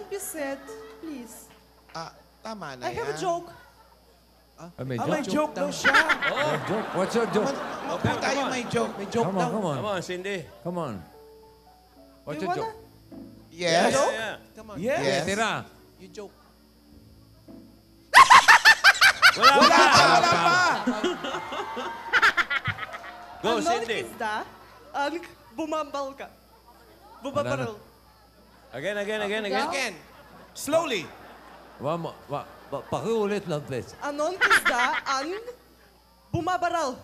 be sad, please. Tama na I have a joke. May May joke daw siya. May joke? What's your joke? Okay, tayo may joke. May joke Come on, come on. Come on, Cindy. Come on. What's You your wanna? joke? Yes. Yeah. Come on. Yes. Yes. Tira. You joke. Wala pa. Wala pa. Go, Anong Cindy. isda ang bumabal ka? Bumabaril. Again. Again. Slowly. Pakiulit lang, please. Anong isda ang bumabaral?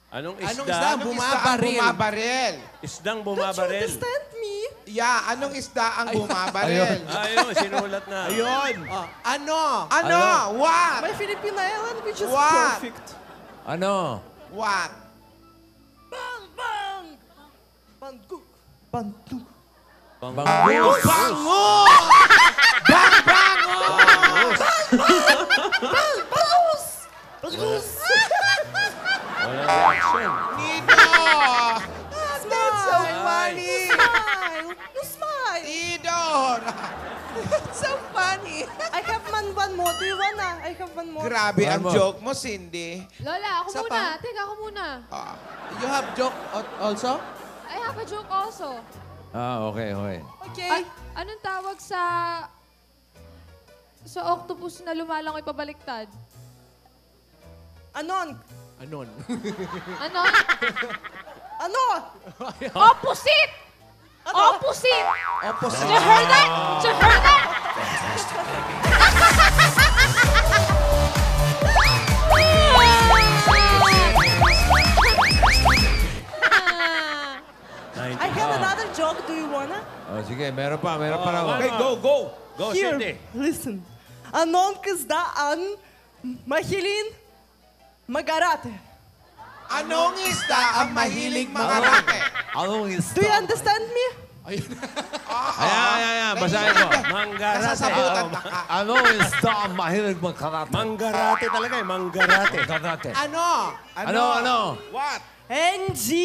Anong Anong isda? isda ang bumabaril? Isdang Don't you bumabaril. understand me? Yeah, anong isda ang bumabaril? Ayun, sinulat na. Ayun. Ano? What? My Filipino language is What? perfect. Ano? What? Bang! Bang! Banduk. Banduk. Bangus. Bangus! Bangus! Wala reaction. Nido! That's so funny! Smile! You smile! Nido! So funny! I have one more. Do you wanna? I have one more. Grabe ang One more. joke mo, Cindy. Lola, ako Isa muna. pa? Teka, ako muna. You have joke also? I have a joke also. Okay. Okay. Anong tawag sa octopus na lumalangoy pabaliktad? Anon? Anon. Ano? Ano? Opposite! Ano? Opposite! Opposite. You heard that? You heard that? I have another joke. Do you wanna? Sige, meron pa raw. Okay, go. Go, Here, Cindy. listen. Anong isda ang mahiling mag-arate? Anong isda ang mahilig mga rate? Anong Do you understand me? Ayan. Basahin mo. Manggarate. Nasasabutan na ka. Anong isda ang mahilig magkarate? Manggarate talaga eh, manggarate. Karate. Ano? What? Enjitsia!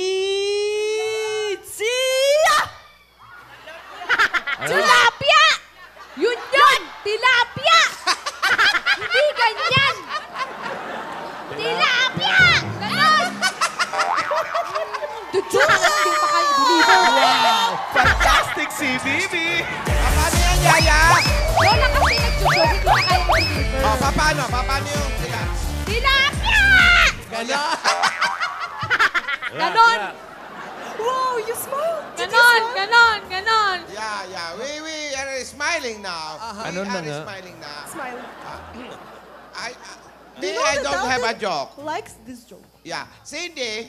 Tilapia! Yun! Tilapia! Hindi ganyan! Tilapia! Ganon! Dudu! Hindi pa kayo deliver. Wow! Fantastic si Bibi! Paano yan, Yaya? Lola kasi nagsusunod, hindi pa kayo deliver. Paano? Paano yung sila? Tilapia! Ganon. Ganon! Wow, you smile. Ganon! Yeah. We are smiling now. Ano We na are nga? smiling now. Smile. I Do you know I that don't have a Dalton joke. likes this joke. Yeah. Cindy,